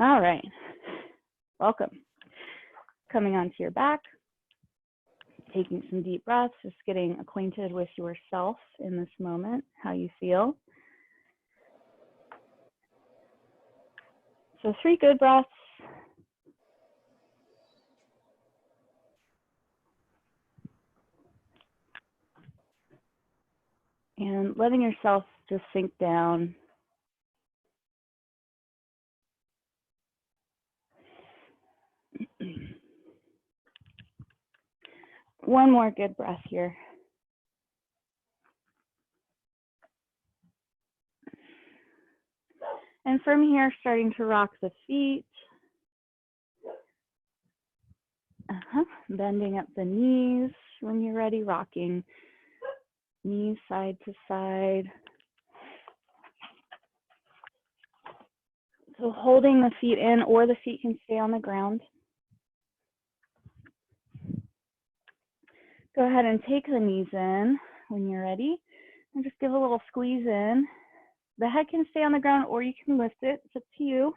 All right, welcome. Coming onto your back, taking some deep breaths, just getting acquainted with yourself in this moment, how you feel. So 3 good breaths. And letting yourself just sink down. One more good breath here. And from here, starting to rock the feet. Bending up the knees when you're ready, rocking knees side to side. So holding the feet in, or the feet can stay on the ground. Go ahead and take the knees in when you're ready, and just give a little squeeze in. The head can stay on the ground, or you can lift it. It's up to you.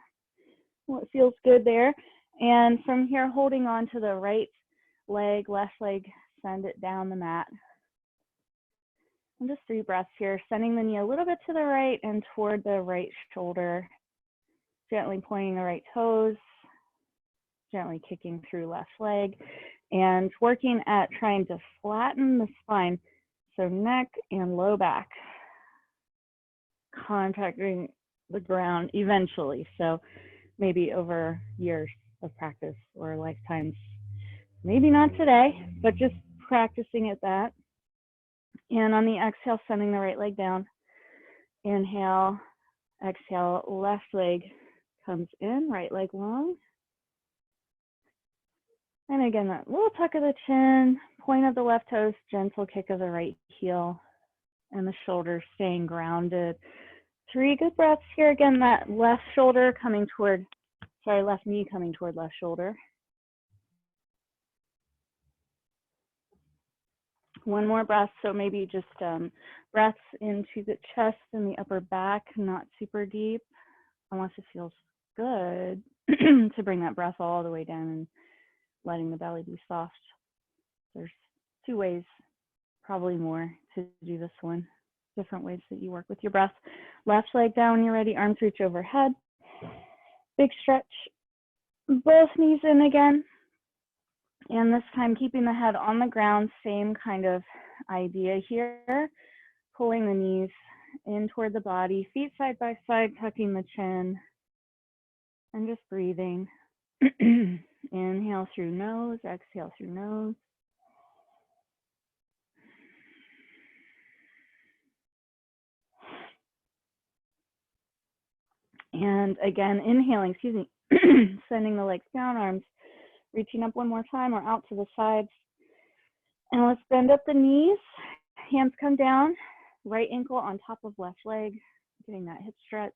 What feels good there. And from here, holding on to the right leg, left leg, send it down the mat. And just 3 breaths here, sending the knee a little bit to the right and toward the right shoulder. Gently pointing the right toes, gently kicking through left leg, and working at trying to flatten the spine. So neck and low back contacting the ground eventually. So maybe over years of practice or lifetimes. Maybe not today, but just practicing at that. And on the exhale, sending the right leg down. Inhale, exhale, left leg comes in, right leg long. And again, that little tuck of the chin, point of the left toes, gentle kick of the right heel, and the shoulders staying grounded. 3 good breaths here. Again, that left shoulder coming toward, left knee coming toward left shoulder. One more breath, so maybe just breaths into the chest and the upper back, not super deep, unless it feels good to bring that breath all the way down and letting the belly be soft. There's 2 ways, probably more, to do this one. Different ways that you work with your breath. Left leg down when you're ready, arms reach overhead. Big stretch. Both knees in again. And this time keeping the head on the ground, same kind of idea here. Pulling the knees in toward the body, feet side by side, tucking the chin, and just breathing. Inhale through nose, exhale through nose. And again, inhaling, sending the legs down, arms reaching up one more time or out to the sides. And let's bend up the knees, hands come down, right ankle on top of left leg, getting that hip stretch.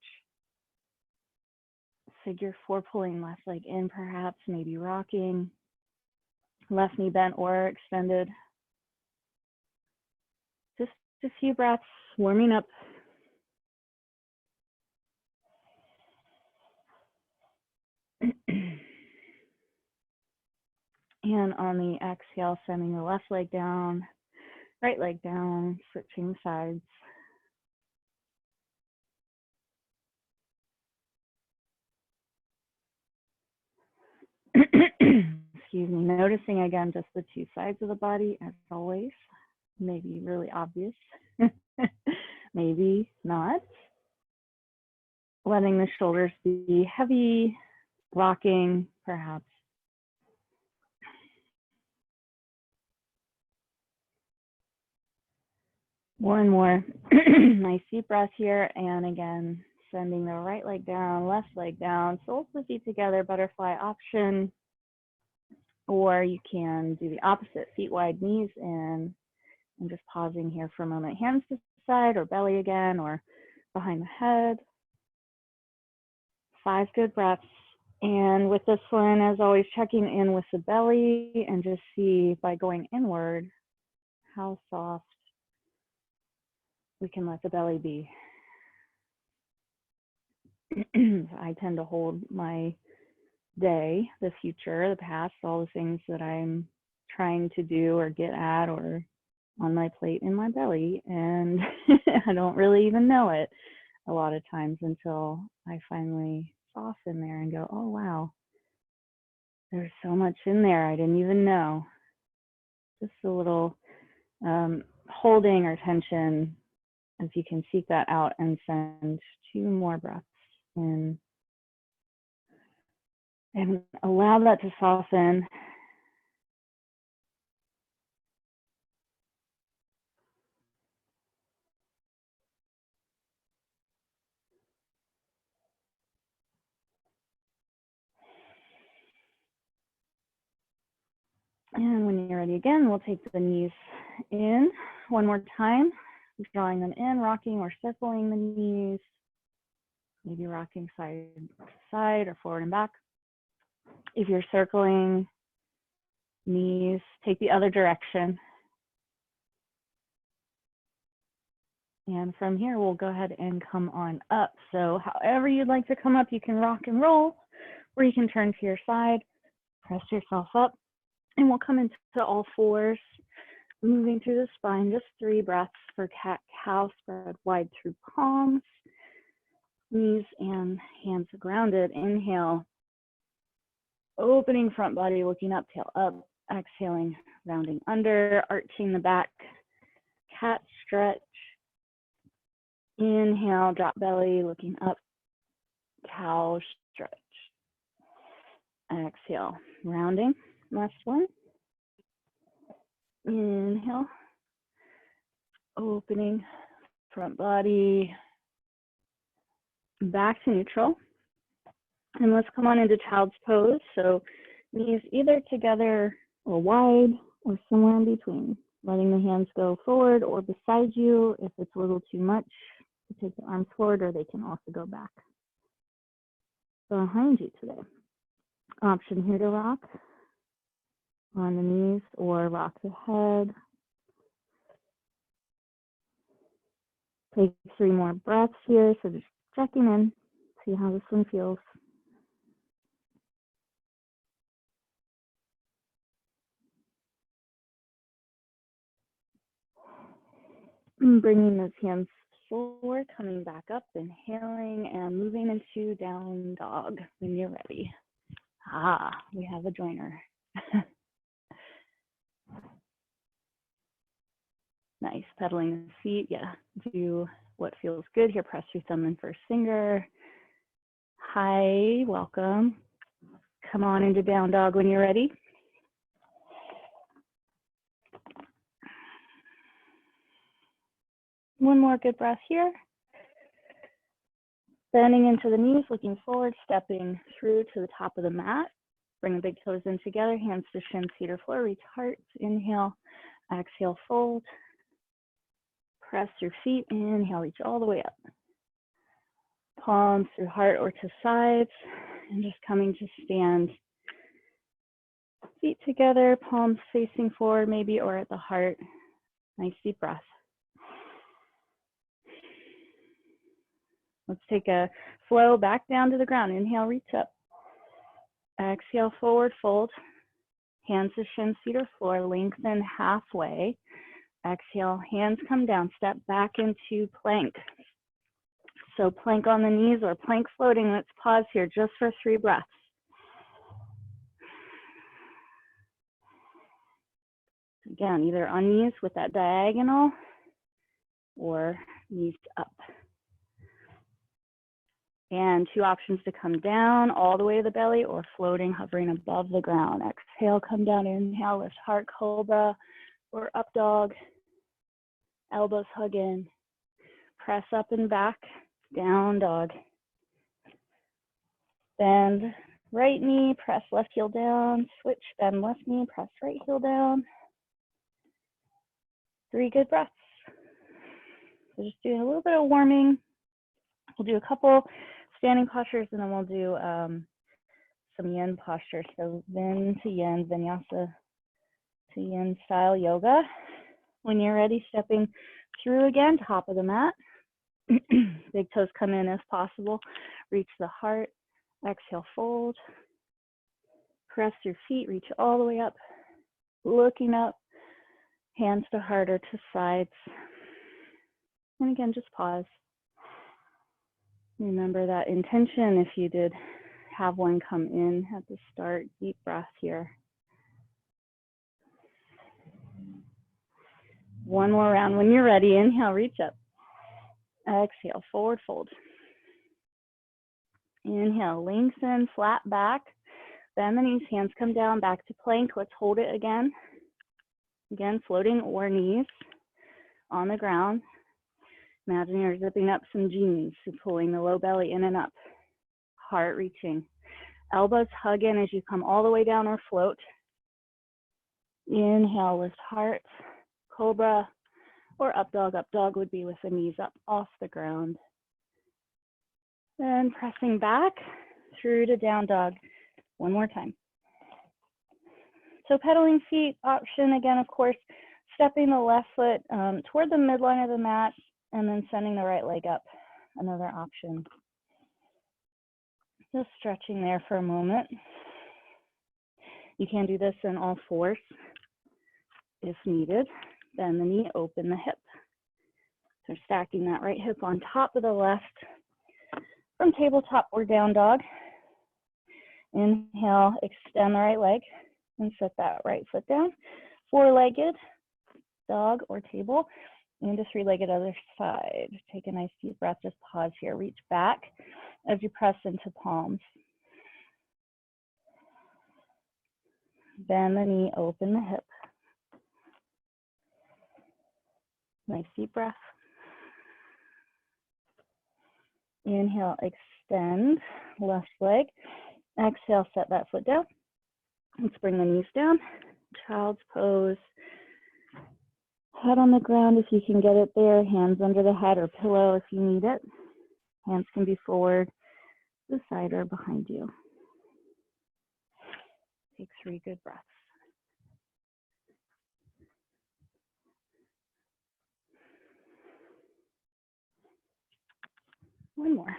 Figure 4, pulling left leg in perhaps, maybe rocking. Left knee bent or extended. Just a few breaths, warming up. And on the exhale, sending the left leg down, right leg down, switching sides. Excuse me, noticing again just the 2 sides of the body as always. Maybe really obvious, maybe not. Letting the shoulders be heavy, rocking perhaps. One more nice deep breath here, and again, sending the right leg down, left leg down, soles of the feet together, butterfly option. Or you can do the opposite, feet wide, knees in, and just pausing here for a moment. Hands to the side or belly again, or behind the head. 5 good breaths. And with this one, as always, checking in with the belly and just see by going inward how soft we can let the belly be. I tend to hold my day, the future, the past, all the things that I'm trying to do or get at or on my plate in my belly. And I don't really even know it a lot of times until I finally soften there and go, oh, wow, there's so much in there I didn't even know. Just a little holding or tension, if you can seek that out and send 2 more breaths in and allow that to soften. And when you're ready again, we'll take the knees in one more time, drawing them in, rocking or circling the knees, maybe rocking side to side or forward and back. If you're circling knees, take the other direction. And from here, we'll go ahead and come on up. So however you'd like to come up, you can rock and roll, or you can turn to your side, press yourself up, and we'll come into all fours, moving through the spine, just 3 breaths for cat-cow, spread wide through palms, knees and hands grounded. Inhale, opening front body, looking up, tail up, exhaling, rounding under, arching the back, cat stretch. Inhale, drop belly, looking up, cow stretch. Exhale, rounding, last one. Inhale, opening front body, back to neutral. And let's come on into child's pose. So knees either together or wide or somewhere in between. Letting the hands go forward or beside you if it's a little too much. To take the arms forward, or they can also go back behind you today. Option here to rock on the knees or rock the head. Take 3 more breaths here. So just checking in, see how this one feels. And bringing those hands forward, coming back up, inhaling and moving into down dog when you're ready. We have a joiner. Nice, pedaling the feet, yeah. Do what feels good here, press your thumb and first finger. Hi, welcome. Come on into down dog when you're ready. One more good breath here. Bending into the knees, looking forward, stepping through to the top of the mat. Bring the big toes in together, hands to shins, feet or floor, reach heart. Inhale, exhale, fold. Press your feet, inhale, reach all the way up. Palms through heart or to sides, and just coming to stand. Feet together, palms facing forward maybe, or at the heart. Nice deep breath. Let's take a flow back down to the ground. Inhale, reach up. Exhale, forward fold. Hands to shins, feet or floor, lengthen halfway. Exhale, hands come down, step back into plank. So plank on the knees or plank floating. Let's pause here just for 3 breaths. Again, either on knees with that diagonal or knees up. And 2 options to come down all the way to the belly or floating, hovering above the ground. Exhale, come down, inhale, lift heart, cobra or up dog. Elbows hug in. Press up and back, down dog. Bend right knee, press left heel down. Switch, bend left knee, press right heel down. 3 good breaths. So just doing a little bit of warming. We'll do a couple standing postures, and then we'll do some yin postures. So yin to yin, vinyasa to yin style yoga. When you're ready, stepping through again, top of the mat. Big toes come in as possible. reach the heart. Exhale, fold. Press your feet, reach all the way up, looking up, hands to heart or to sides. And again, just pause. Remember that intention if you did have one come in at the start. Deep breath here. One more round. When you're ready, inhale, reach up. Exhale, forward fold. Inhale, lengthen, flat back. Bend the knees, hands come down, back to plank. Let's hold it again. Again, floating or knees on the ground. Imagine you're zipping up some jeans, so pulling the low belly in and up. Heart reaching. Elbows hug in as you come all the way down or float. Inhale, lift heart, cobra, or up dog would be with the knees up off the ground. Then pressing back through to down dog. One more time. So pedaling feet option, again, of course, stepping the left foot toward the midline of the mat and then sending the right leg up, another option. Just stretching there for a moment. You can do this in all fours if needed. Bend the knee, open the hip. So stacking that right hip on top of the left from tabletop or down dog. Inhale, extend the right leg and set that right foot down. Four-legged, dog or table, and a three-legged other side. Take a nice deep breath, just pause here. Reach back as you press into palms. Bend the knee, open the hip. Nice deep breath. Inhale, extend, left leg. Exhale, set that foot down. Let's bring the knees down. Child's pose. Head on the ground if you can get it there. Hands under the head or pillow if you need it. Hands can be forward, the side, or behind you. Take 3 good breaths. One more.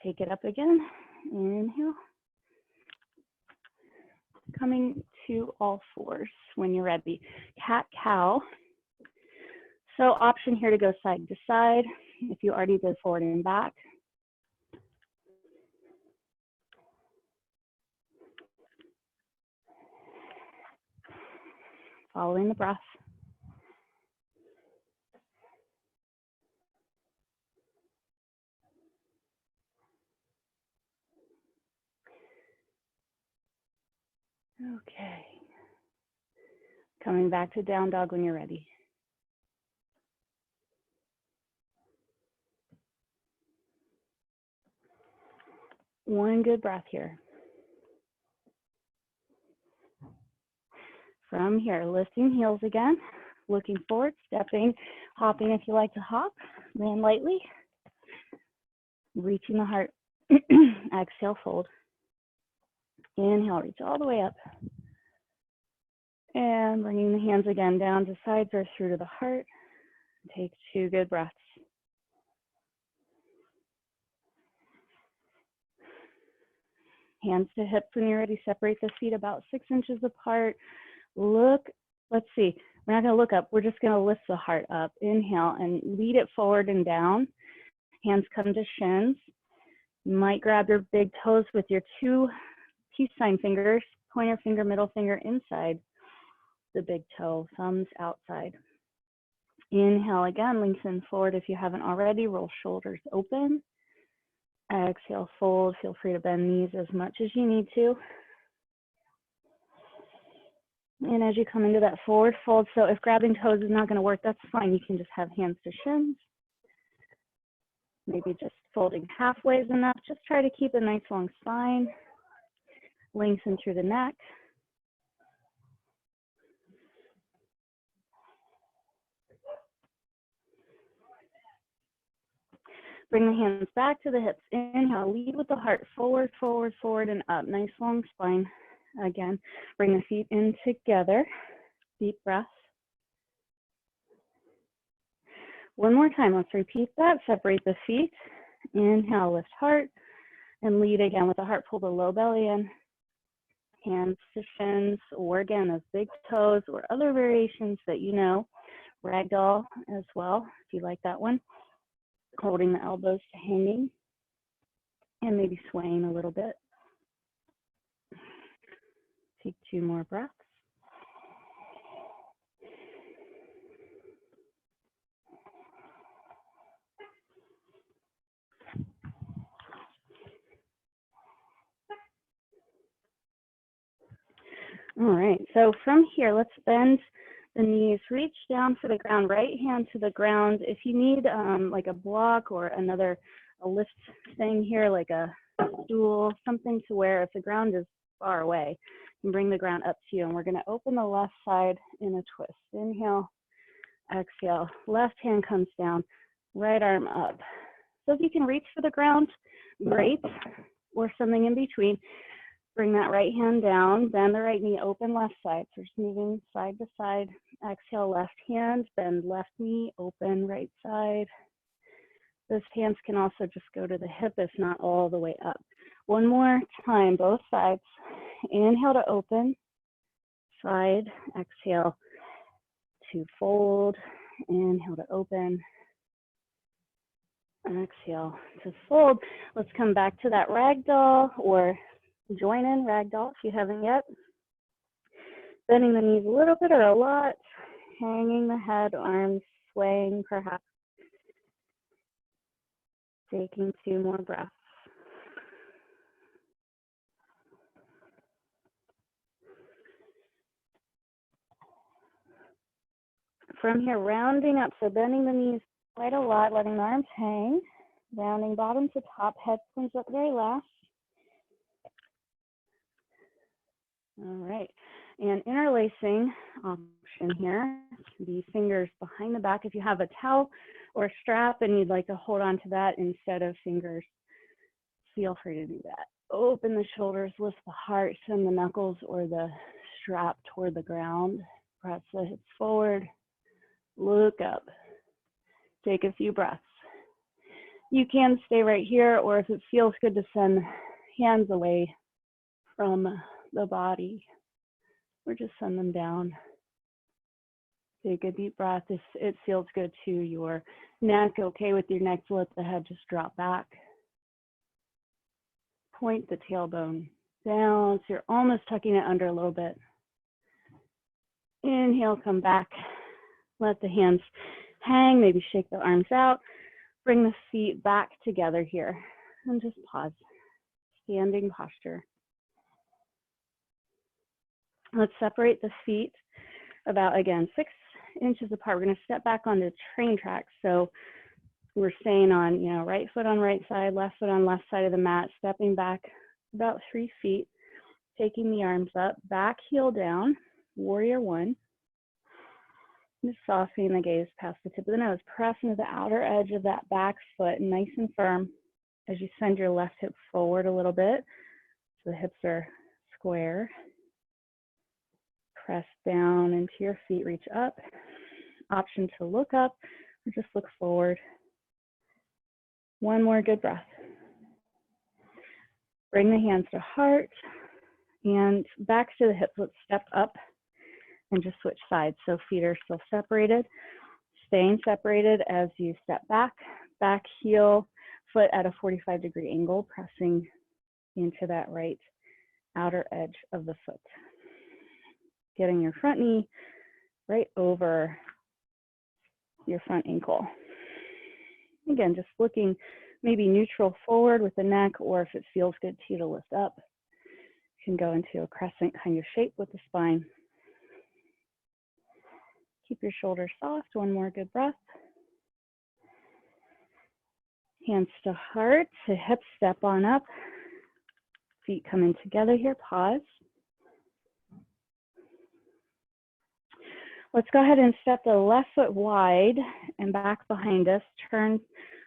Take it up again. Inhale. Coming to all fours when you're ready. Cat cow. So option here to go side to side. If you already did forward and back. Following the breath. Okay. Coming back to down dog when you're ready. One good breath here. From here, lifting heels again, looking forward, stepping, hopping if you like to hop, land lightly, reaching the heart. Exhale, fold. Inhale, reach all the way up. And bringing the hands again down to sides or through to the heart. Take 2 good breaths. Hands to hips when you're ready. Separate the feet about 6 inches apart. Look, let's see. We're not going to look up. We're just going to lift the heart up. Inhale and lead it forward and down. Hands come to shins. You might grab your big toes with your 2 peace sign fingers, pointer finger, middle finger inside the big toe, thumbs outside. Inhale again, lengthen forward if you haven't already. Roll shoulders open. Exhale, fold. Feel free to bend knees as much as you need to. And as you come into that forward fold, so if grabbing toes is not going to work, that's fine. You can just have hands to shins. Maybe just folding halfway is enough. Just try to keep a nice long spine. Lengthen through the neck. Bring the hands back to the hips. Inhale, lead with the heart, forward, forward, forward, and up. Nice long spine. Again, bring the feet in together. Deep breath. One more time, let's repeat that. Separate the feet. Inhale, lift heart, and lead again with the heart. Pull the low belly in. Hands to shins, or again, those big toes, or other variations that you know. Ragdoll as well, if you like that one. Holding the elbows to hanging, and maybe swaying a little bit. Take 2 more breaths. All right, so from here, let's bend the knees, reach down for the ground, right hand to the ground. If you need like a block or a lift thing here, like a stool, something to where if the ground is far away, you can bring the ground up to you. And we're gonna open the left side in a twist. Inhale, exhale, left hand comes down, right arm up. So if you can reach for the ground, great, or something in between. Bring that right hand down, bend the right knee, open left side. So just moving side to side. Exhale, left hand, bend left knee, open right side. Those hands can also just go to the hip if not all the way up. One more time, both sides. Inhale to open, side, exhale to fold. Inhale to open, exhale to fold. Let's come back to that ragdoll, or join in ragdoll if you haven't yet. Bending the knees a little bit or a lot, hanging the head, arms swaying perhaps. Taking 2 more breaths. From here, rounding up, so bending the knees quite a lot, letting the arms hang, rounding bottom to top, head points up very last. All right, and interlacing option here, the fingers behind the back. If you have a towel or a strap and you'd like to hold on to that instead of fingers, feel free to do that. Open the shoulders, lift the heart, send the knuckles or the strap toward the ground. Press the hips forward, look up. Take a few breaths. You can stay right here, or if it feels good to send hands away from the body, or just send them down. Take a deep breath if it feels good to your neck. Okay with your neck to let the head just drop back. Point the tailbone down so you're almost tucking it under a little bit. Inhale, come back. Let the hands hang, maybe shake the arms out. Bring the feet back together here and just pause. Standing posture. Let's separate the feet about, again, 6 inches apart. We're going to step back onto train tracks. So we're staying on, right foot on right side, left foot on left side of the mat, stepping back about 3 feet, taking the arms up, back heel down, warrior 1. Just softening the gaze past the tip of the nose. Press into the outer edge of that back foot, nice and firm, as you send your left hip forward a little bit. So the hips are square. Press down into your feet, reach up. Option to look up or just look forward. One more good breath. Bring the hands to heart and back to the hips. Let's step up and just switch sides. So feet are still separated, staying separated as you step back. Back heel, foot at a 45-degree angle, pressing into that right outer edge of the foot. Getting your front knee right over your front ankle. Again, just looking maybe neutral forward with the neck, or if it feels good to you to lift up, you can go into a crescent kind of shape with the spine. Keep your shoulders soft. One more good breath. Hands to heart, to hips, step on up. Feet coming together here, pause. Let's go ahead and step the left foot wide and back behind us. Turn,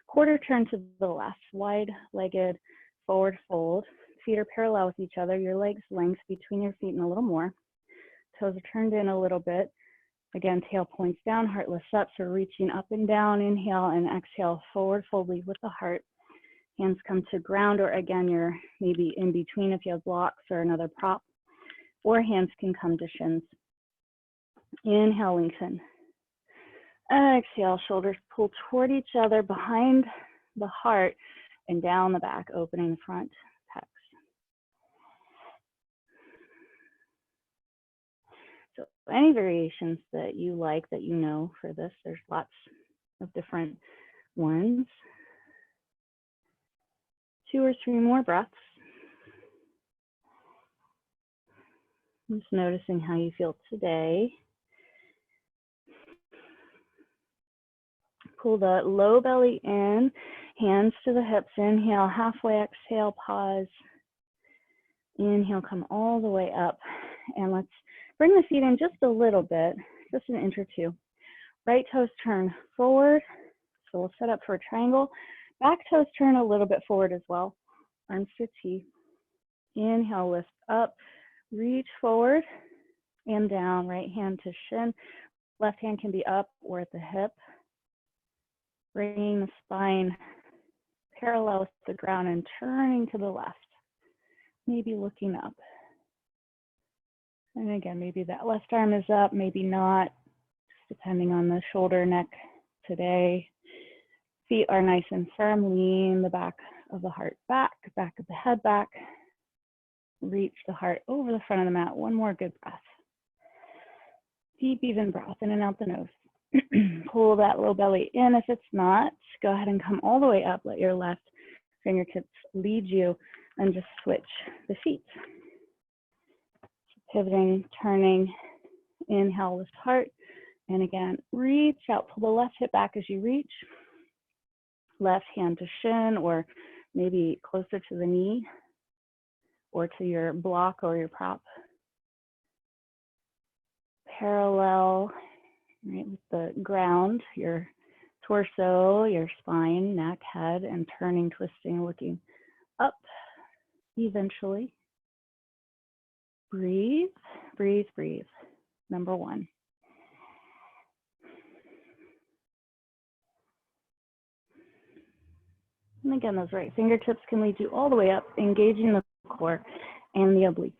quarter turn to the left, wide-legged forward fold. Feet are parallel with each other, your legs length between your feet and a little more. Toes are turned in a little bit. Again, tail points down, heart lifts up, so reaching up and down, inhale and exhale, forward fold, lead with the heart. Hands come to ground, or again, you're maybe in between if you have blocks or another prop, or hands can come to shins. Inhale, lengthen. Exhale, shoulders pull toward each other behind the heart and down the back, opening the front pecs. So any variations that you like, that you know for this, there's lots of different ones. 2 or 3 more breaths. Just noticing how you feel today. Pull the low belly in, hands to the hips, inhale, halfway, exhale, pause. Inhale, come all the way up. And let's bring the feet in just a little bit, just an inch or two. Right toes turn forward. So we'll set up for a triangle. Back toes turn a little bit forward as well. Arms to T. Inhale, lift up, reach forward and down, right hand to shin. Left hand can be up or at the hip. Bringing the spine parallel with the ground and turning to the left. Maybe looking up. And again, maybe that left arm is up, maybe not, depending on the shoulder, neck today. Feet are nice and firm. Lean the back of the heart back, back of the head back. Reach the heart over the front of the mat. One more good breath. Deep, even breath in and out the nose. Pull that low belly in. If it's not, go ahead and come all the way up. Let your left fingertips lead you and just switch the feet. Pivoting, turning, inhale, lift heart. And again, reach out, pull the left hip back as you reach. Left hand to shin or maybe closer to the knee or to your block or your prop. Parallel, right, with the ground, your torso, your spine, neck, head, and turning, twisting, looking up eventually. Breathe, breathe, breathe. Number 1. And again, those right fingertips can lead you all the way up, engaging the core and the obliques.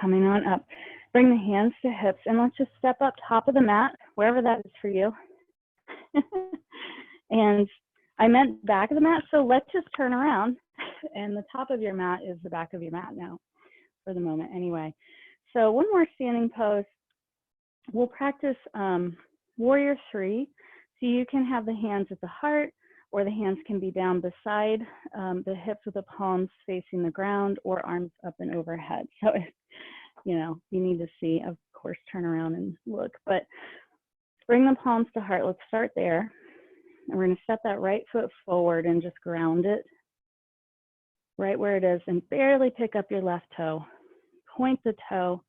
Coming on up. Bring the hands to hips and let's just step up top of the mat, wherever that is for you. And I meant back of the mat, so let's just turn around. And the top of your mat is the back of your mat now, for the moment anyway. So one more standing pose. We'll practice Warrior 3. So you can have the hands at the heart, or the hands can be down beside the hips with the palms facing the ground, or arms up and overhead. So if you need to see, of course, turn around and look, but bring the palms to heart. Let's start there. And we're going to step that right foot forward and just ground it right where it is and barely pick up your left toe. Point the toe,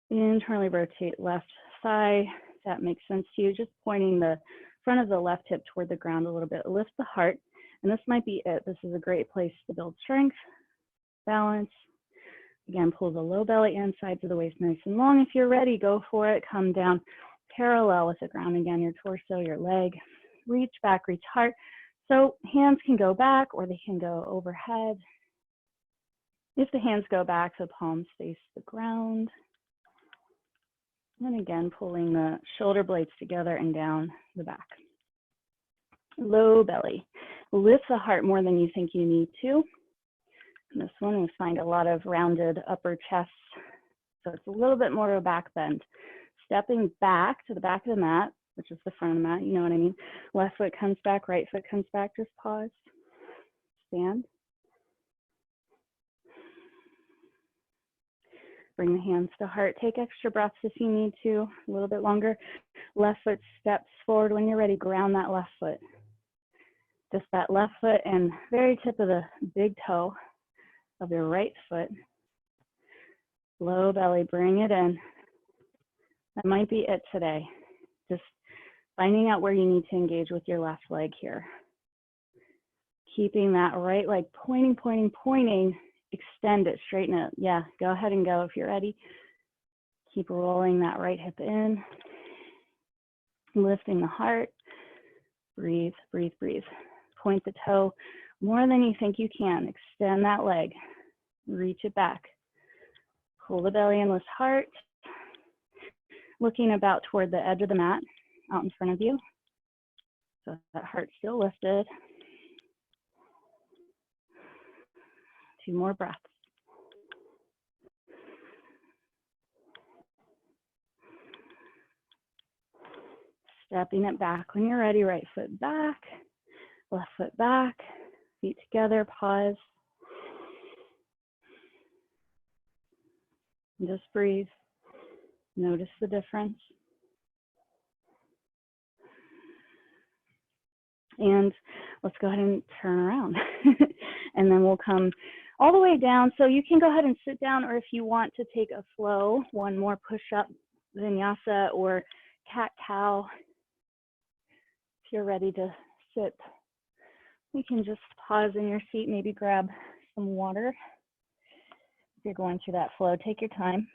internally rotate left thigh. If that makes sense to you, just pointing the front of the left hip toward the ground a little bit. Lift the heart, and this might be it. This is a great place to build strength, balance. Again, pull the low belly in, sides of the waist nice and long. If you're ready, go for it. Come down parallel with the ground. Again, your torso, your leg. Reach back, reach heart. So hands can go back or they can go overhead. If the hands go back, the palms face the ground. And again, pulling the shoulder blades together and down the back. Low belly. Lift the heart more than you think you need to. And this one, we find a lot of rounded upper chests. So it's a little bit more of a back bend. Stepping back to the back of the mat, which is the front of the mat, you know what I mean? Left foot comes back, right foot comes back, just pause. Stand. Bring the hands to heart. Take extra breaths if you need to, a little bit longer. Left foot steps forward. When you're ready, ground that left foot. Just that left foot and very tip of the big toe of your right foot. Low belly, bring it in. That might be it today. Just finding out where you need to engage with your left leg here. Keeping that right leg pointing, pointing, pointing. Extend it, straighten it. Yeah, go ahead and go if you're ready. Keep rolling that right hip in. Lifting the heart. Breathe, breathe, breathe. Point the toe more than you think you can. Extend that leg. Reach it back. Pull the belly in, lift heart. Looking about toward the edge of the mat, out in front of you. So that heart still lifted. 2 more breaths. Stepping it back when you're ready. Right foot back, left foot back, feet together, pause. And just breathe. Notice the difference. And let's go ahead and turn around. And then we'll come all the way down. So you can go ahead and sit down, or if you want to take a flow, one more push-up vinyasa or cat-cow. If you're ready to sit, you can just pause in your seat, maybe grab some water. If you're going through that flow, take your time.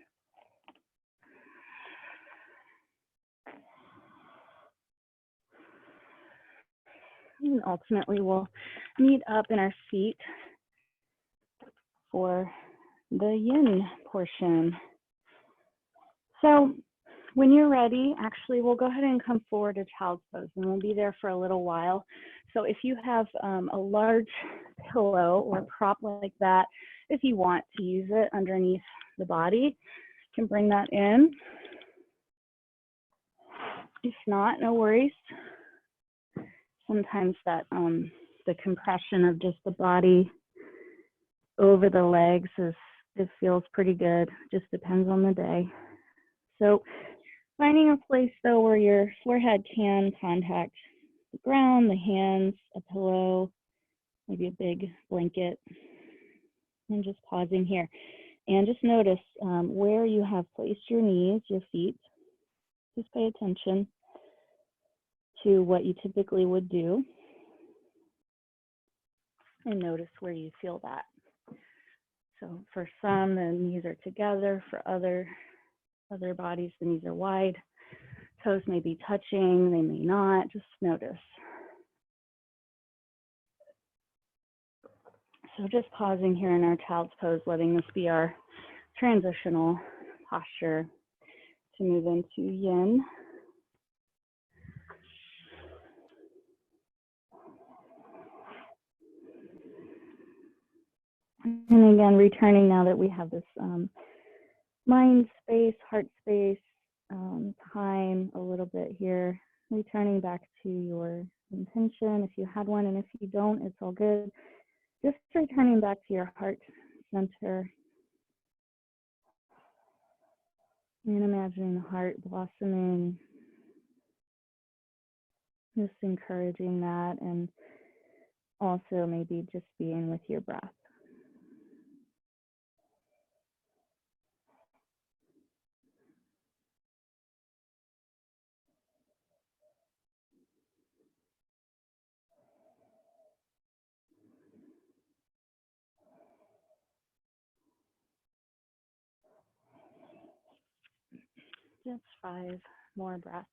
And ultimately, we'll meet up in our seat for the yin portion. So when you're ready, actually, we'll go ahead and come forward to child's pose, and we'll be there for a little while. So if you have a large pillow or prop like that, if you want to use it underneath the body, you can bring that in. If not, no worries. Sometimes that the compression of just the body over the legs it feels pretty good. Just depends on the day. So finding a place though where your forehead can contact the ground, the hands, a pillow, maybe a big blanket, and just pausing here. And just notice where you have placed your knees, your feet. Just pay attention to what you typically would do. And notice where you feel that. So for some, the knees are together. For other bodies, the knees are wide. Toes may be touching, they may not. Just notice. So just pausing here in our child's pose, letting this be our transitional posture to move into yin. And again, returning now that we have this mind space, heart space, time a little bit here, returning back to your intention if you had one, and if you don't, it's all good. Just returning back to your heart center and imagining the heart blossoming, just encouraging that, and also maybe just being with your breath. Just 5 more breaths.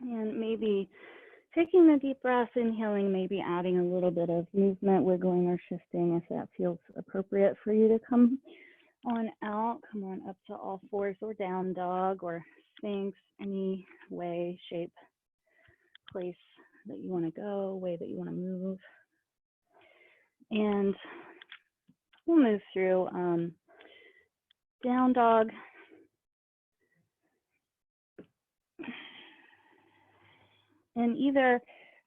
And maybe taking the deep breath, inhaling, maybe adding a little bit of movement, wiggling or shifting if that feels appropriate for you to come on out. Come on up to all fours or down dog or sphinx, any way, shape, place that you want to go, way that you want to move. And we'll move through down dog. And either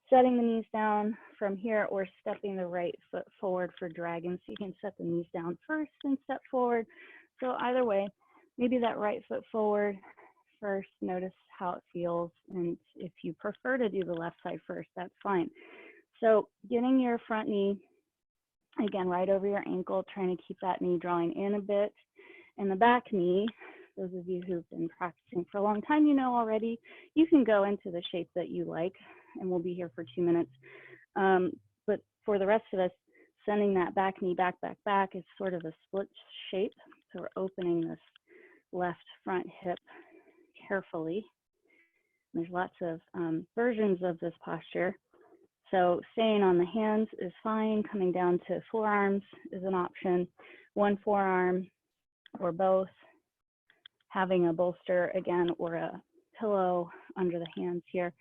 setting the knees down from here or stepping the right foot forward for dragon. So you can set the knees down first and step forward. So either way, maybe that right foot forward first, notice how it feels. And if you prefer to do the left side first, that's fine. So getting your front knee, again, right over your ankle, trying to keep that knee drawing in a bit. And the back knee, those of you who've been practicing for a long time, you know already, you can go into the shape that you like, and we'll be here for 2 minutes. But for the rest of us, sending that back knee back, back, back is sort of a split shape. So we're opening this left front hip carefully. There's lots of versions of this posture. So staying on the hands is fine. Coming down to forearms is an option. One forearm or both. Having a bolster again or a pillow under the hands here.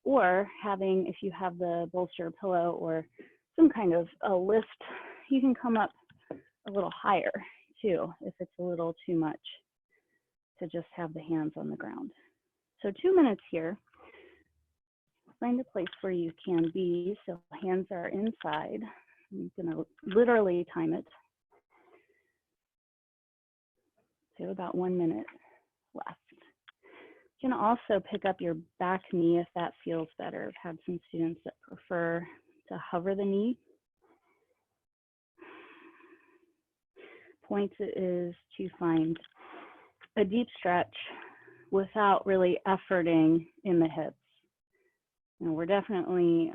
Or having, if you have the bolster pillow or some kind of a lift, you can come up a little higher too if it's a little too much to just have the hands on the ground. So 2 minutes here. Find a place where you can be. So hands are inside. I'm going to literally time it. So about 1 minute left. You can also pick up your back knee if that feels better. I've had some students that prefer to hover the knee. Point is to find a deep stretch without really efforting in the hips. And we're definitely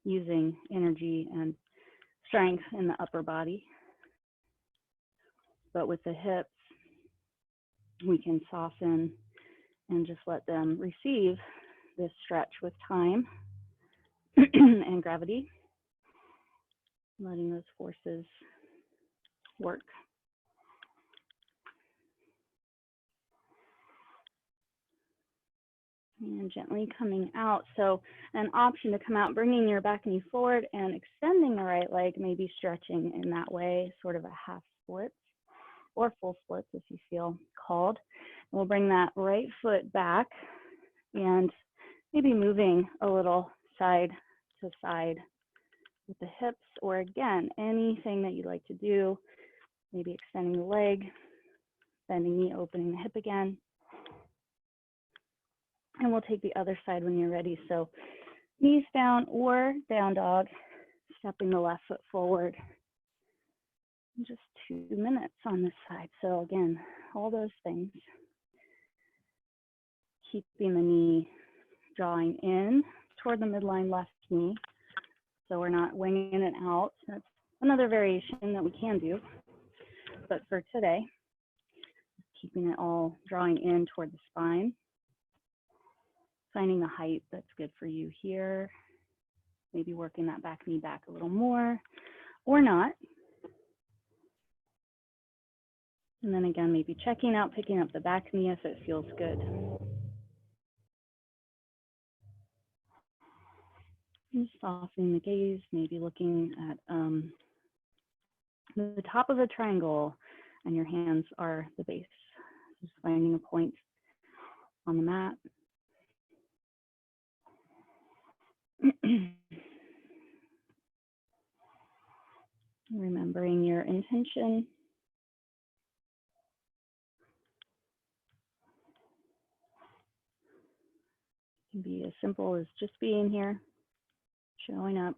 using energy and strength in the upper body. But with the hips, we can soften and just let them receive this stretch with time and gravity, letting those forces work. And gently coming out. So an option to come out, bringing your back knee forward and extending the right leg, maybe stretching in that way, sort of a half split or full splits if you feel called. We'll bring that right foot back and maybe moving a little side to side with the hips, or again, anything that you like to do, maybe extending the leg, bending knee, opening the hip again. And we'll take the other side when you're ready. So knees down or down dog, stepping the left foot forward. Just 2 minutes on this side. So again, all those things. Keeping the knee drawing in toward the midline left knee. So we're not winging it out. That's another variation that we can do. But for today, keeping it all drawing in toward the spine. Finding the height that's good for you here. Maybe working that back knee back a little more or not. And then again, maybe checking out, picking up the back knee if it feels good. And softening the gaze, maybe looking at the top of a triangle and your hands are the base. Just finding a point on the mat. Remembering your intention. It can be as simple as just being here, showing up.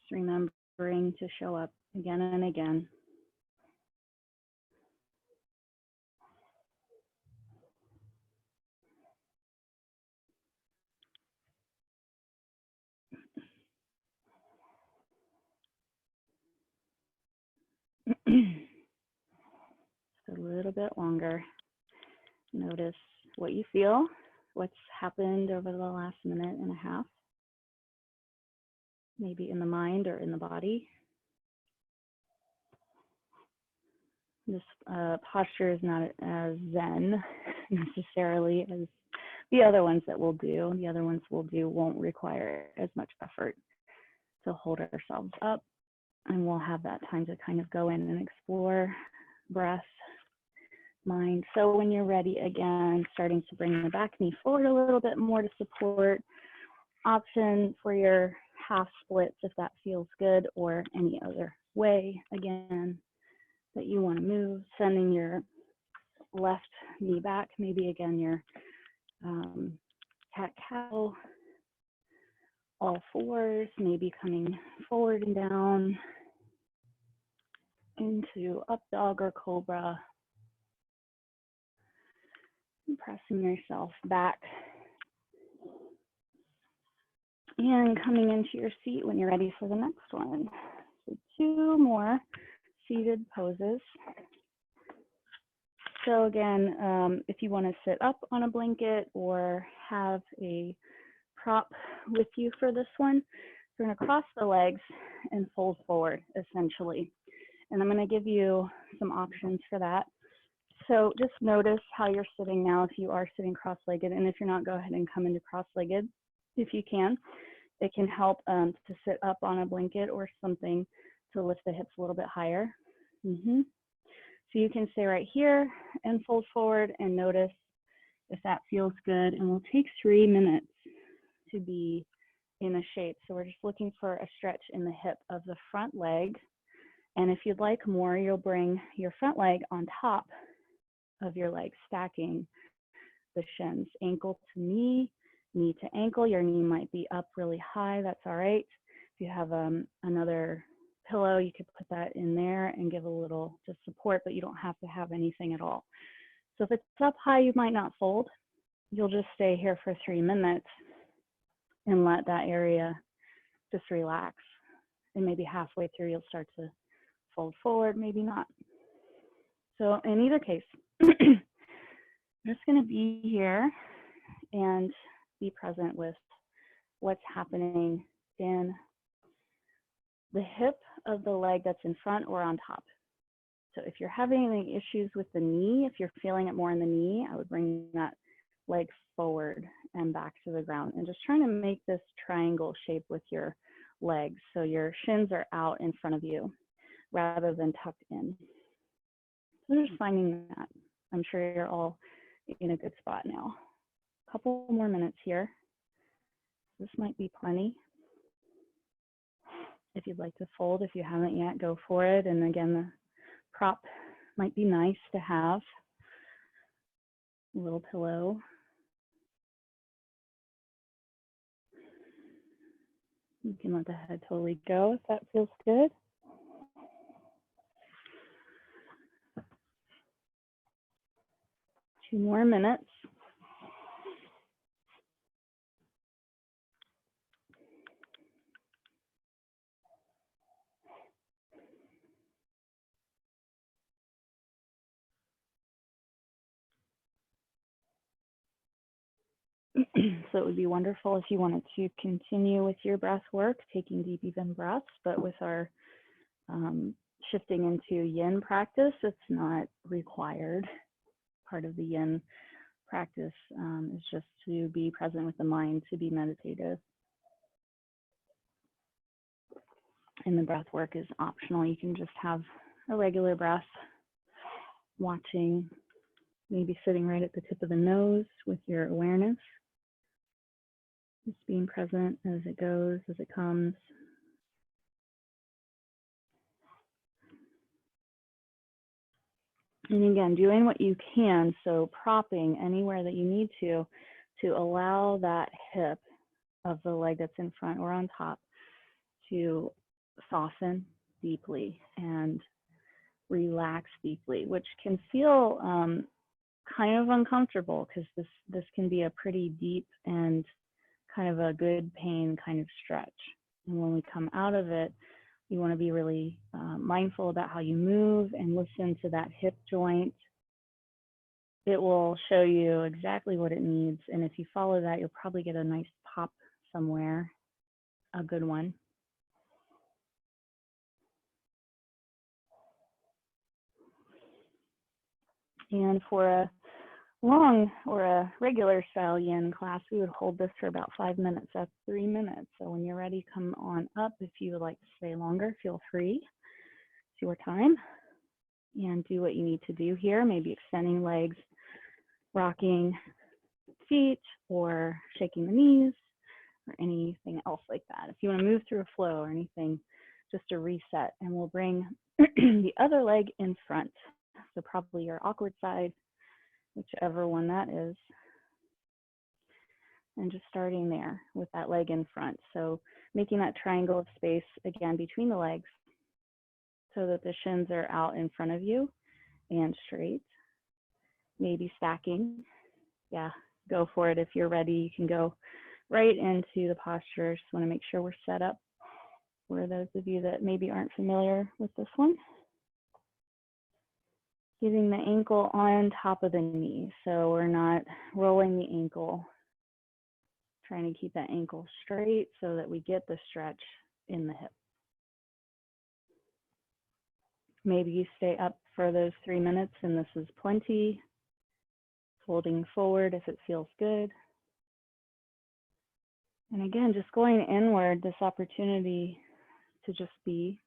Just remembering to show up again and again. Just a little bit longer. Notice what you feel, what's happened over the last minute and a half, maybe in the mind or in the body. This posture is not as zen necessarily as the other ones that we'll do. The other ones we'll do won't require as much effort to hold ourselves up, and we'll have that time to kind of go in and explore breath, mind. So when you're ready again, starting to bring the back knee forward a little bit more to support. Option for your half splits if that feels good, or any other way again that you want to move. Sending your left knee back, maybe again your cat-cow, all fours, maybe coming forward and down. into up dog or cobra. And pressing yourself back. And coming into your seat when you're ready for the next one. So 2 more seated poses. So again, if you want to sit up on a blanket or have a prop with you for this one, you're going to cross the legs and fold forward, essentially. And I'm going to give you some options for that. So just notice how you're sitting now if you are sitting cross-legged, and if you're not, go ahead and come into cross-legged if you can. It can help to sit up on a blanket or something to lift the hips a little bit higher. So you can stay right here and fold forward and notice if that feels good. And we'll take 3 minutes to be in a shape. So we're just looking for a stretch in the hip of the front leg. And if you'd like more, you'll bring your front leg on top of your leg, stacking the shins, ankle to knee, knee to ankle. Your knee might be up really high. That's all right. If you have another pillow, you could put that in there and give a little just support, but you don't have to have anything at all. So if it's up high, you might not fold. You'll just stay here for 3 minutes and let that area just relax. And maybe halfway through, you'll start to fold forward, maybe not. So in either case, I'm just going to be here and be present with what's happening in the hip of the leg that's in front or on top. So if you're having any issues with the knee, if you're feeling it more in the knee, I would bring that leg forward and back to the ground and just trying to make this triangle shape with your legs. So your shins are out in front of you rather than tucked in. So just finding that. I'm sure you're all in a good spot now. A couple more minutes here. This might be plenty. If you'd like to fold, if you haven't yet, go for it. And again, the prop might be nice to have. A little pillow. You can let the head totally go if that feels good. Two more minutes. So it would be wonderful if you wanted to continue with your breath work, taking deep, even breaths, but with our shifting into yin practice, it's not required. Part of the yin practice is just to be present with the mind, to be meditative. And the breath work is optional. You can just have a regular breath, watching, maybe sitting right at the tip of the nose with your awareness. Just being present as it goes, as it comes. And again, doing what you can, so propping anywhere that you need to allow that hip of the leg that's in front or on top to soften deeply and relax deeply, which can feel kind of uncomfortable because this can be a pretty deep and kind of a good pain kind of stretch. And when we come out of it, you want to be really mindful about how you move and listen to that hip joint. It will show you exactly what it needs. And if you follow that, you'll probably get a nice pop somewhere, a good one. And for a long or a regular style yin class, we would hold this for about 5 minutes. That's 3 minutes. So when you're ready, come on up. If you would like to stay longer, feel free. It's your time. And do what you need to do here. Maybe extending legs, rocking feet, or shaking the knees, or anything else like that. If you want to move through a flow or anything, just a reset. And we'll bring the other leg in front. So probably your awkward side, whichever one that is. And just starting there with that leg in front. So making that triangle of space, again, between the legs. so that the shins are out in front of you and straight. Maybe stacking. Yeah, go for it. If you're ready, you can go right into the posture. Just want to make sure we're set up for those of you that maybe aren't familiar with this one. Getting the ankle on top of the knee, so we're not rolling the ankle. Trying to keep that ankle straight so that we get the stretch in the hip. Maybe you stay up for those 3 minutes and this is plenty. Folding forward if it feels good. And again, just going inward, this opportunity to just be.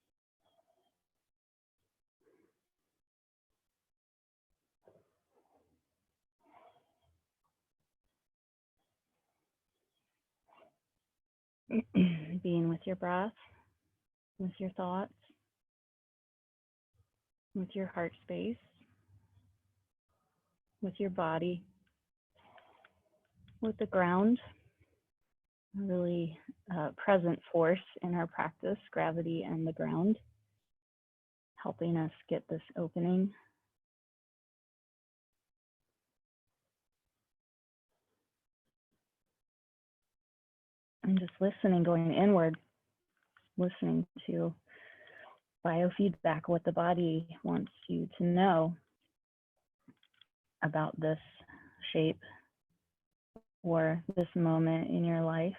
Being with your breath, with your thoughts, with your heart space, with your body, with the ground, a really present force in our practice, gravity and the ground, helping us get this opening. And just listening, going inward, listening to biofeedback, what the body wants you to know about this shape or this moment in your life.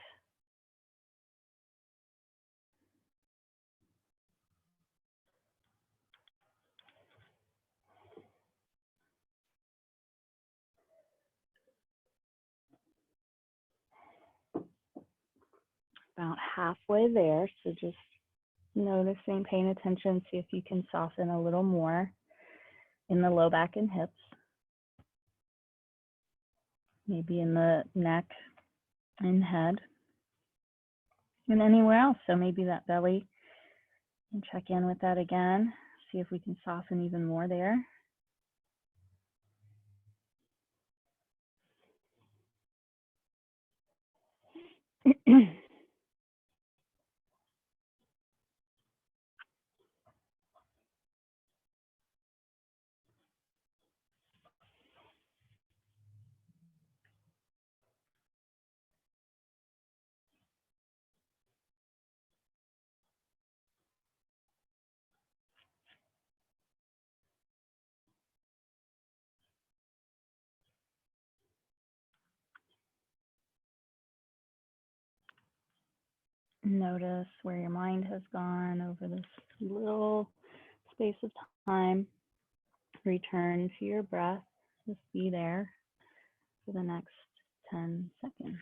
About halfway there, so just noticing, paying attention, see if you can soften a little more in the low back and hips, maybe in the neck and head, and anywhere else. So maybe that belly, and check in with that again, see if we can soften even more there. Notice where your mind has gone over this little space of time. Return to your breath. Just be there for the next 10 seconds.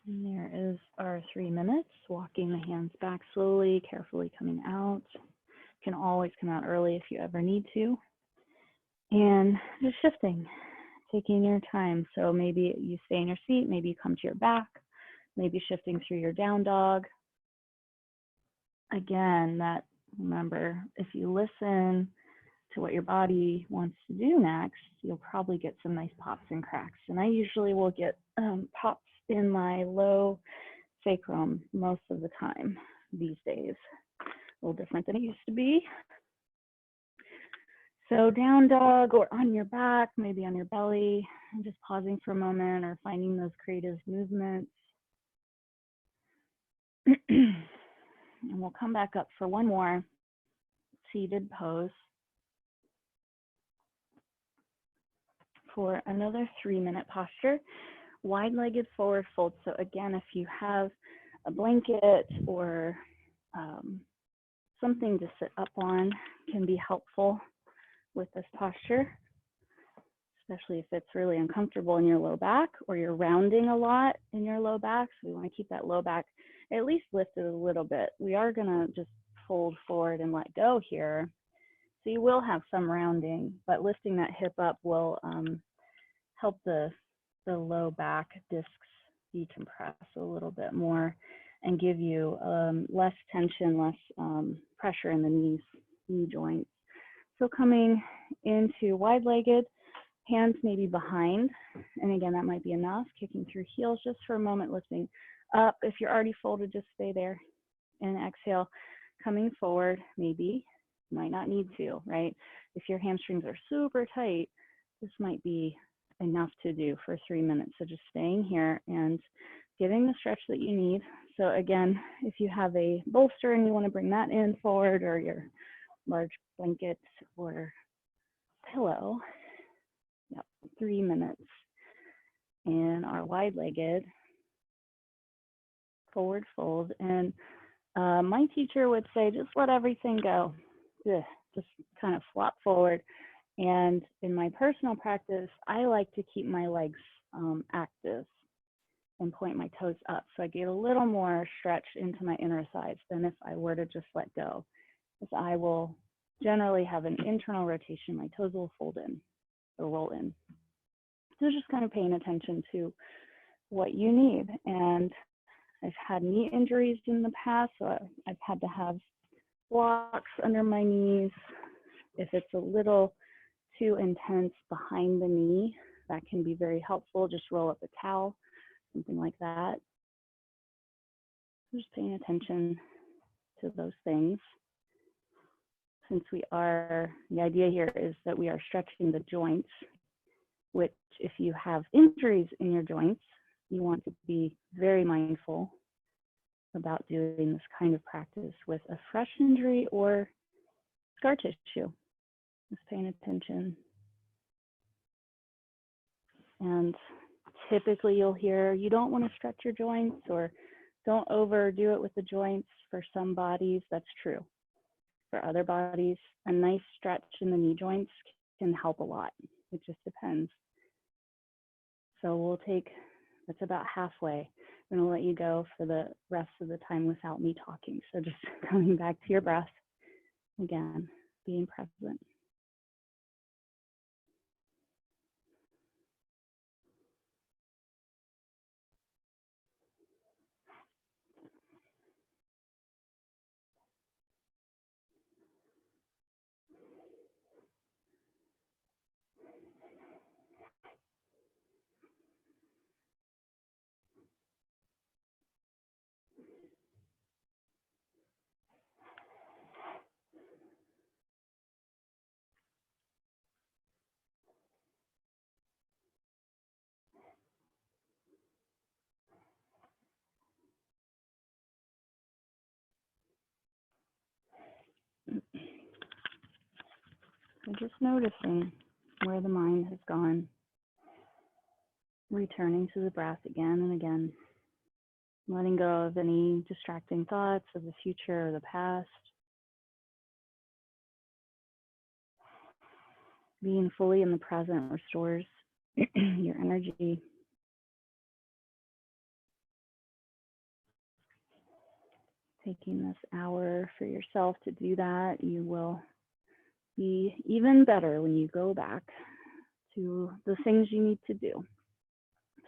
And there is our 3 minutes, walking the hands back slowly, carefully coming out. Can always come out early if you ever need to. And just shifting, taking your time. So maybe you stay in your seat, maybe you come to your back, maybe shifting through your down dog. Again, that, remember, if you listen to what your body wants to do next, you'll probably get some nice pops and cracks. And I usually will get pops in my low sacrum most of the time these days. A little different than it used to be. So down dog or on your back, maybe on your belly, and just pausing for a moment or finding those creative movements. And we'll come back up for one more seated pose for another 3-minute posture. Wide-legged forward fold. So again, if you have a blanket or something to sit up on, can be helpful with this posture, especially if it's really uncomfortable in your low back or you're rounding a lot in your low back. So we want to keep that low back at least lifted a little bit. We are going to just fold forward and let go here. So you will have some rounding, but lifting that hip up will help the low back discs decompress a little bit more and give you less tension, less pressure in the knee joints. So coming into wide-legged, Hands maybe behind, and again, that might be enough. Kicking through heels just for a moment, lifting up. If you're already folded, just stay there. And exhale, coming forward, maybe. Might not need to, right? If your hamstrings are super tight, this might be enough to do for 3 minutes. So just staying here and getting the stretch that you need. So again, if you have a bolster and you want to bring that in forward, or your large blanket or pillow, yep, 3 minutes. And our wide-legged forward fold. And my teacher would say, just let everything go. Just kind of flop forward. And in my personal practice, I like to keep my legs active and point my toes up. So I get a little more stretch into my inner thighs than if I were to just let go. Because I will generally have an internal rotation. My toes will fold in or roll in. So just kind of paying attention to what you need. And I've had knee injuries in the past, so I've had to have blocks under my knees. If it's a little too intense behind the knee, that can be very helpful. Just roll up a towel, something like that. Just paying attention to those things. Since the idea here is that we are stretching the joints, which if you have injuries in your joints, you want to be very mindful about doing this kind of practice with a fresh injury or scar tissue. Just paying attention. And typically you'll hear, you don't want to stretch your joints, or don't overdo it with the joints. For some bodies, that's true. For other bodies, a nice stretch in the knee joints can help a lot. It just depends. So we'll take, that's about halfway. I'm going to let you go for the rest of the time without me talking. So just coming back to your breath. Again, being present. So just noticing where the mind has gone, returning to the breath again and again, letting go of any distracting thoughts of the future or the past, being fully in the present restores your energy. Taking this hour for yourself to do that, you will be even better when you go back to the things you need to do.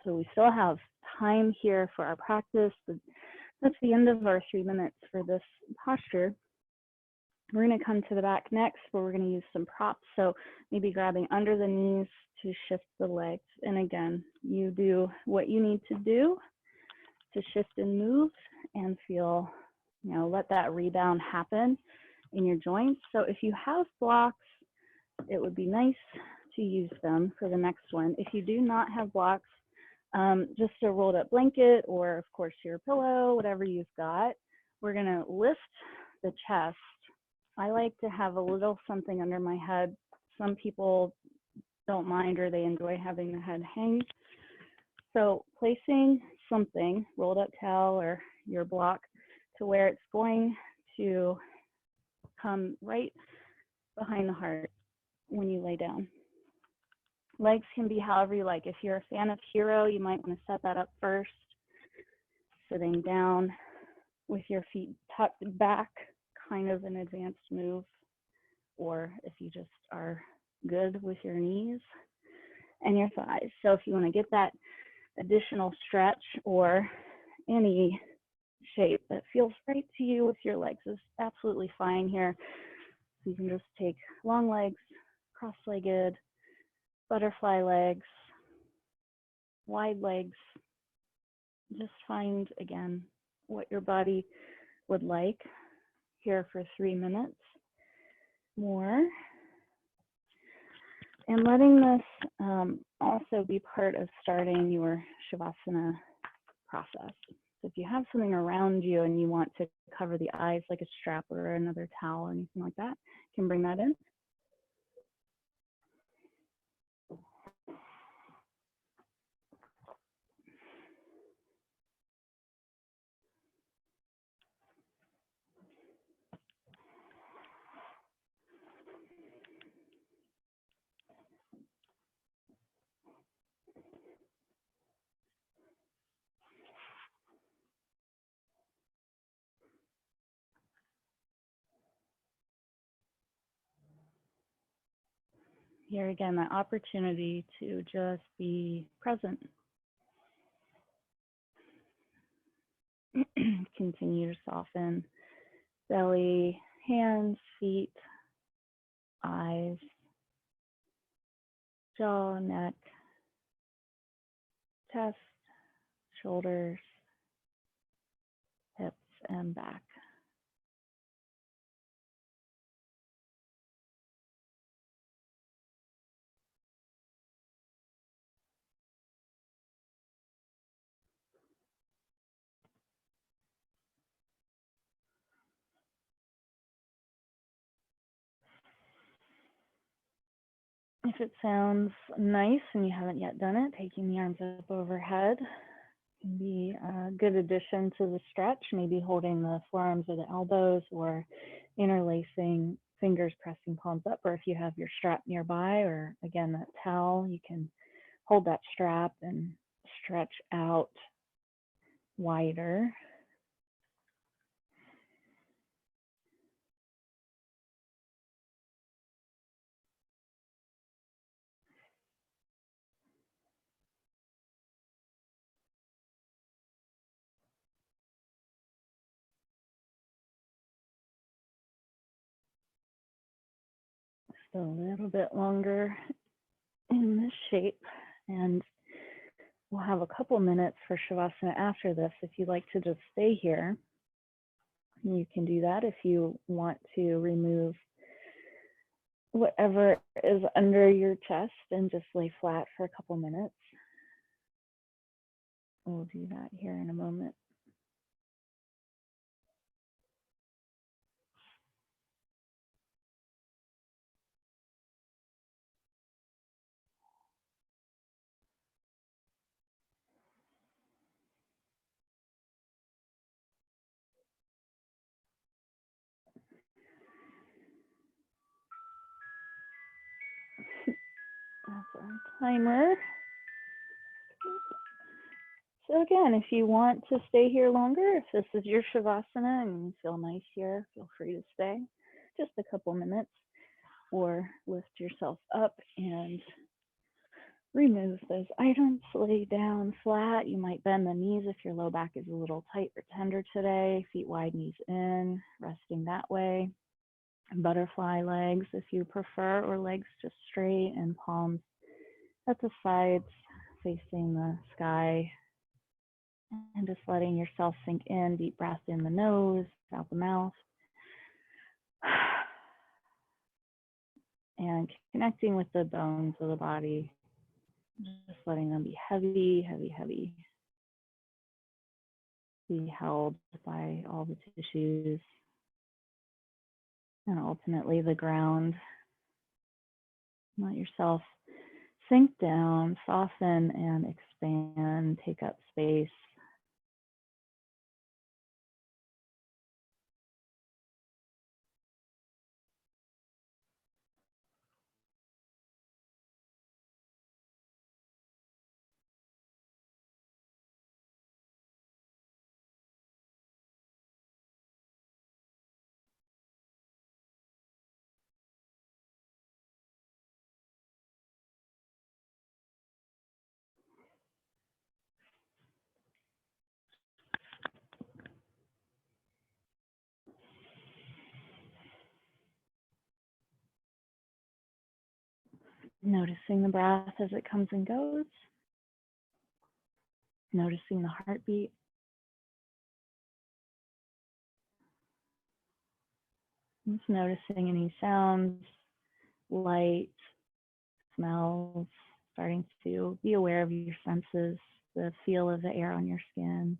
So we still have time here for our practice. That's the end of our 3 minutes for this posture. We're going to come to the back next, where we're going to use some props. So maybe grabbing under the knees to shift the legs. And again, you do what you need to do to shift and move and feel, let that rebound happen in your joints. So if you have blocks, it would be nice to use them for the next one. If you do not have blocks, just a rolled up blanket, or of course your pillow, whatever you've got, we're going to lift the chest. I like to have a little something under my head. Some people don't mind, or they enjoy having the head hang. So placing something, rolled up towel or your block, to where it's going to come right behind the heart when you lay down. Legs can be however you like. If you're a fan of Hero, you might want to set that up first. Sitting down with your feet tucked back, kind of an advanced move. Or if you just are good with your knees and your thighs. So if you want to get that additional stretch, or any shape that feels right to you with your legs, is absolutely fine here. So you can just take long legs, cross-legged, butterfly legs, wide legs. Just find, again, what your body would like here for 3 minutes more. And letting this also be part of starting your Shavasana process. So if you have something around you and you want to cover the eyes, like a strap or another towel or anything like that, you can bring that in. Here again, that opportunity to just be present. Continue to soften belly, hands, feet, eyes, jaw, neck, chest, shoulders, hips, and back. If it sounds nice and you haven't yet done it, taking the arms up overhead can be a good addition to the stretch, maybe holding the forearms or the elbows or interlacing fingers, pressing palms up, or if you have your strap nearby or again, that towel, you can hold that strap and stretch out wider. Just a little bit longer in this shape, and we'll have a couple minutes for Shavasana after this. If you'd like to just stay here, you can do that. If you want to remove whatever is under your chest and just lay flat for a couple minutes, we'll do that here in a moment. That's our timer. So again, if you want to stay here longer, if this is your Shavasana and you feel nice here, feel free to stay just a couple minutes, or lift yourself up and remove those items. Lay down flat. You might bend the knees if your low back is a little tight or tender today. Feet wide, knees in, resting that way. Butterfly legs if you prefer, or legs just straight and palms at the sides facing the sky. And just letting yourself sink in, deep breath in the nose, out the mouth. And connecting with the bones of the body, just letting them be heavy, heavy, heavy. Be held by all the tissues. And ultimately the ground. Let yourself sink down, soften and expand, take up space. Noticing the breath as it comes and goes. Noticing the heartbeat. Just noticing any sounds, light, smells, starting to be aware of your senses, the feel of the air on your skin.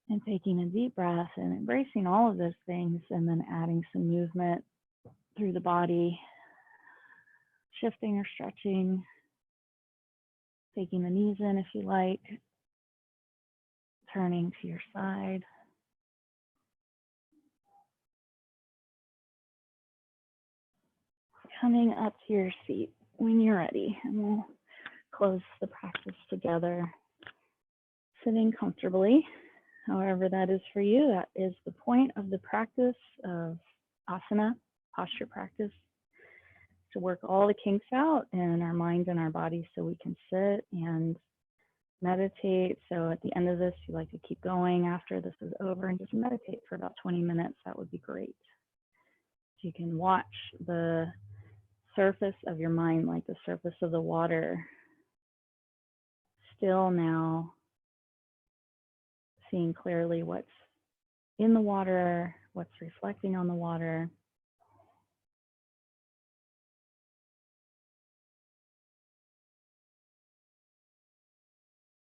And taking a deep breath and embracing all of those things, and then adding some movement through the body, shifting or stretching, taking the knees in if you like, turning to your side. Coming up to your seat when you're ready, and we'll close the practice together. Sitting comfortably, however that is for you. That is the point of the practice of asana, posture practice, to work all the kinks out in our minds and our bodies so we can sit and meditate. So at the end of this, you like to keep going after this is over and just meditate for about 20 minutes. That would be great. So you can watch the surface of your mind like the surface of the water. Still now, seeing clearly what's in the water, what's reflecting on the water.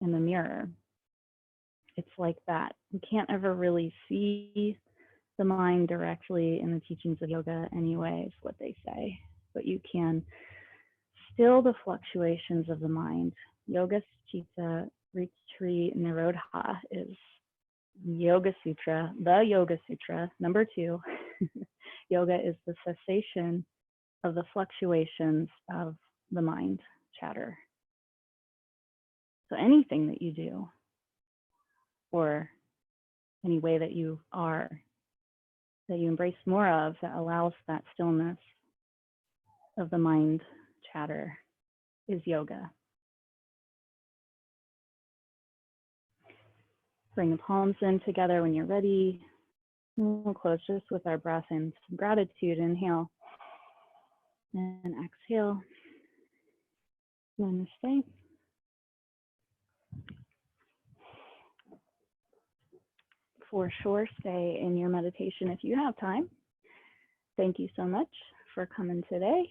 In the mirror, it's like that. You can't ever really see the mind directly in the teachings of yoga anyway, is what they say, but you can still the fluctuations of the mind. Yoga Chitta Retreat Nirodha is Yoga Sutra, the Yoga Sutra, number 2. Yoga is the cessation of the fluctuations of the mind chatter. So anything that you do, or any way that you are, that you embrace more of, that allows that stillness of the mind chatter, is yoga. Bring the palms in together when you're ready. We'll close just with our breath and some gratitude. Inhale and exhale. Namaste. For sure, stay in your meditation if you have time. Thank you so much for coming today.